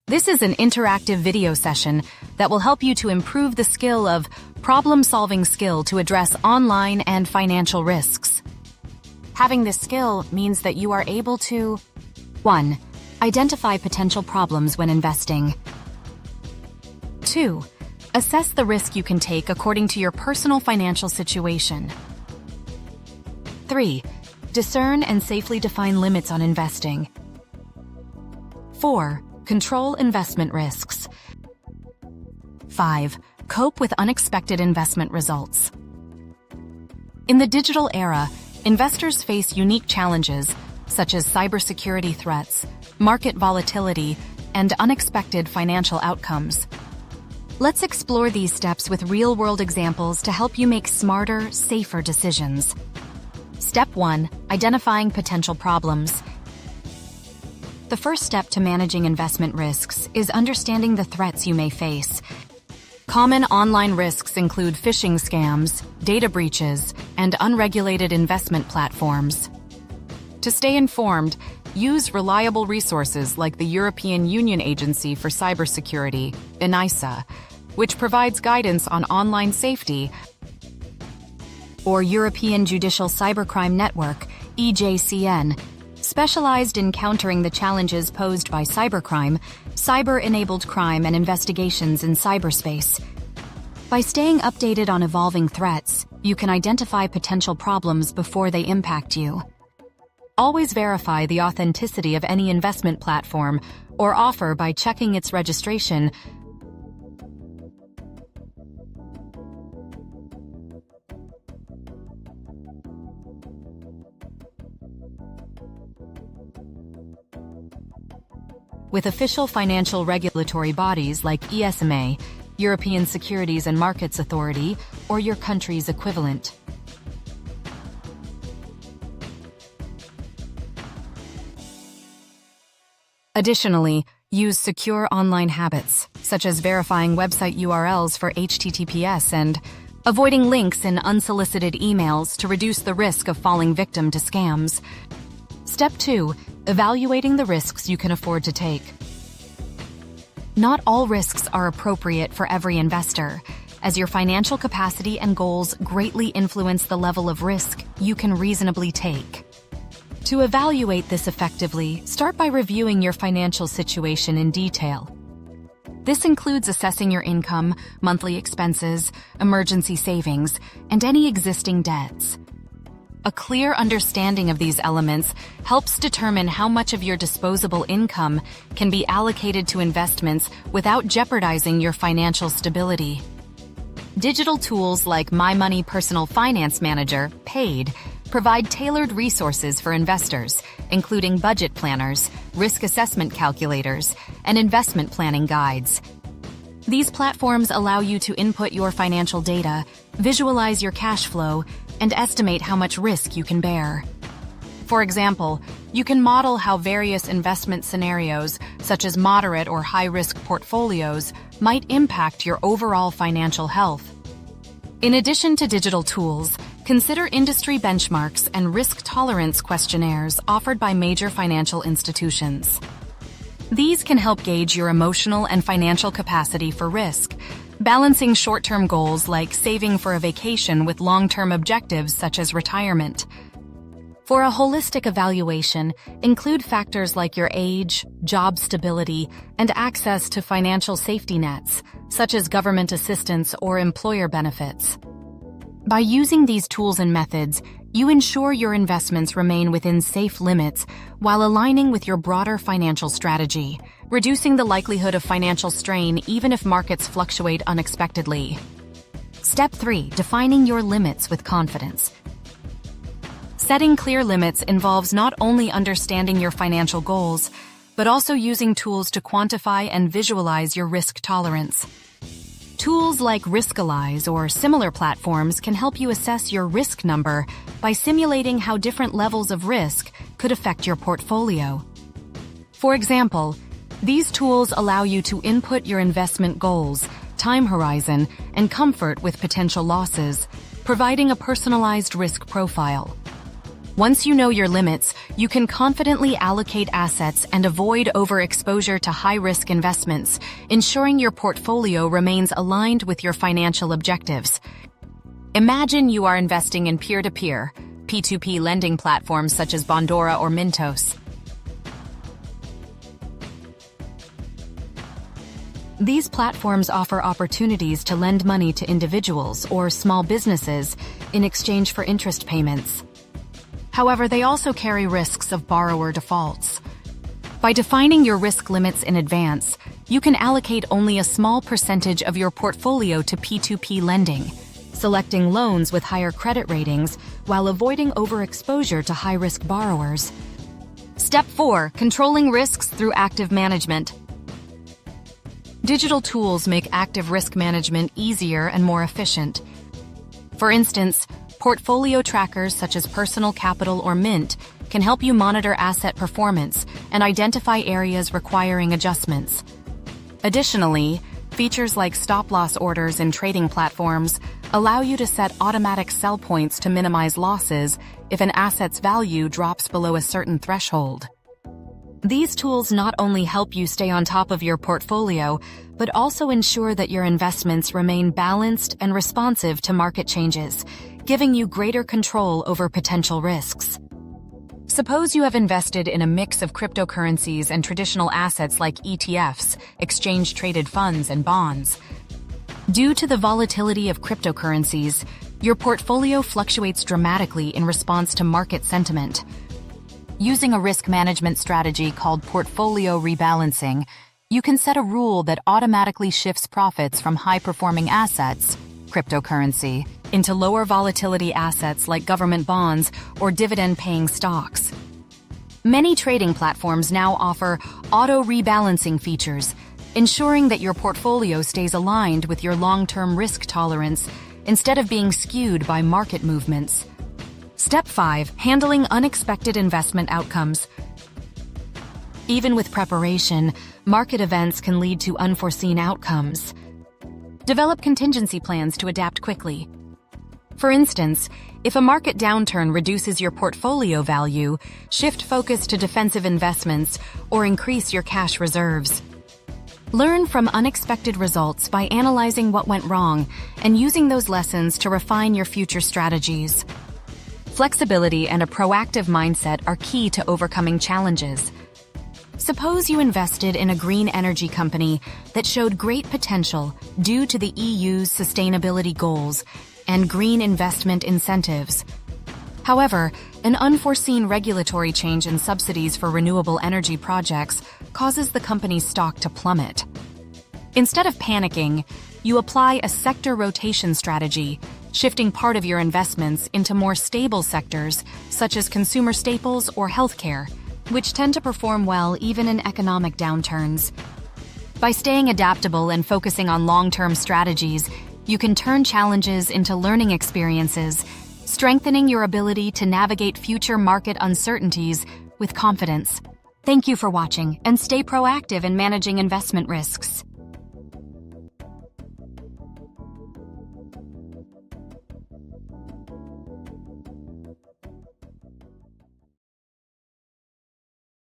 This is an interactive video session that will help you to improve the skill of problem-solving skill to address online and financial risks. Having this skill means that you are able to 1. Identify potential problems when investing. 2. Assess the risk you can take according to your personal financial situation. 3. Discern and safely define limits on investing. 4. Control investment risks. 5. Cope with unexpected investment results. In the digital era, investors face unique challenges such as cybersecurity threats, market volatility, and unexpected financial outcomes. Let's explore these steps with real-world examples to help you make smarter, safer decisions. Step 1. Identifying potential problems. The first step to managing investment risks is understanding the threats you may face. Common online risks include phishing scams, data breaches, and unregulated investment platforms. To stay informed, use reliable resources like the European Union Agency for Cybersecurity, ENISA, which provides guidance on online safety, or European Judicial Cybercrime Network, EJCN, specialized in countering the challenges posed by cybercrime, cyber-enabled crime, and investigations in cyberspace. By staying updated on evolving threats, you can identify potential problems before they impact you. Always verify the authenticity of any investment platform or offer by checking its registration. With official financial regulatory bodies like ESMA, European Securities and Markets Authority, or your country's equivalent. Additionally, use secure online habits, such as verifying website URLs for HTTPS and avoiding links in unsolicited emails to reduce the risk of falling victim to scams. Step 2. Evaluating the risks you can afford to take. Not all risks are appropriate for every investor, as your financial capacity and goals greatly influence the level of risk you can reasonably take. To evaluate this effectively, start by reviewing your financial situation in detail. This includes assessing your income, monthly expenses, emergency savings, and any existing debts. A clear understanding of these elements helps determine how much of your disposable income can be allocated to investments without jeopardizing your financial stability. Digital tools like My Money Personal Finance Manager, PAID, provide tailored resources for investors, including budget planners, risk assessment calculators, and investment planning guides. These platforms allow you to input your financial data, visualize your cash flow, and estimate how much risk you can bear. For example, you can model how various investment scenarios, such as moderate or high-risk portfolios, might impact your overall financial health. In addition to digital tools, consider industry benchmarks and risk tolerance questionnaires offered by major financial institutions. These can help gauge your emotional and financial capacity for risk, balancing short-term goals like saving for a vacation with long-term objectives such as retirement. For a holistic evaluation, include factors like your age, job stability, and access to financial safety nets, such as government assistance or employer benefits. By using these tools and methods, you ensure your investments remain within safe limits while aligning with your broader financial strategy, reducing the likelihood of financial strain even if markets fluctuate unexpectedly. Step 3. Defining your limits with confidence. Setting clear limits involves not only understanding your financial goals, but also using tools to quantify and visualize your risk tolerance. Tools like Riskalyze or similar platforms can help you assess your risk number by simulating how different levels of risk could affect your portfolio. For example, these tools allow you to input your investment goals, time horizon, and comfort with potential losses, providing a personalized risk profile. Once you know your limits, you can confidently allocate assets and avoid overexposure to high-risk investments, ensuring your portfolio remains aligned with your financial objectives. Imagine you are investing in peer-to-peer, P2P lending platforms such as Bondora or Mintos. These platforms offer opportunities to lend money to individuals or small businesses in exchange for interest payments. However, they also carry risks of borrower defaults. By defining your risk limits in advance, you can allocate only a small percentage of your portfolio to P2P lending, selecting loans with higher credit ratings while avoiding overexposure to high-risk borrowers. Step 4. Controlling risks through active management. Digital tools make active risk management easier and more efficient. For instance, portfolio trackers such as Personal Capital or Mint can help you monitor asset performance and identify areas requiring adjustments. Additionally, features like stop-loss orders in trading platforms allow you to set automatic sell points to minimize losses if an asset's value drops below a certain threshold. These tools not only help you stay on top of your portfolio, but also ensure that your investments remain balanced and responsive to market changes, giving you greater control over potential risks. Suppose you have invested in a mix of cryptocurrencies and traditional assets like ETFs, exchange-traded funds, and bonds. Due to the volatility of cryptocurrencies, your portfolio fluctuates dramatically in response to market sentiment. Using a risk management strategy called portfolio rebalancing, you can set a rule that automatically shifts profits from high-performing assets, cryptocurrency, into lower volatility assets like government bonds or dividend-paying stocks. Many trading platforms now offer auto-rebalancing features, ensuring that your portfolio stays aligned with your long-term risk tolerance instead of being skewed by market movements. Step 5. Handling unexpected investment outcomes. Even with preparation, market events can lead to unforeseen outcomes. Develop contingency plans to adapt quickly. For instance, if a market downturn reduces your portfolio value, shift focus to defensive investments or increase your cash reserves. Learn from unexpected results by analyzing what went wrong and using those lessons to refine your future strategies. Flexibility and a proactive mindset are key to overcoming challenges. Suppose you invested in a green energy company that showed great potential due to the EU's sustainability goals and green investment incentives. However, an unforeseen regulatory change in subsidies for renewable energy projects causes the company's stock to plummet. Instead of panicking, you apply a sector rotation strategy, shifting part of your investments into more stable sectors such as consumer staples or healthcare, which tend to perform well even in economic downturns. By staying adaptable and focusing on long-term strategies, you can turn challenges into learning experiences, strengthening your ability to navigate future market uncertainties with confidence. Thank you for watching, and stay proactive in managing investment risks.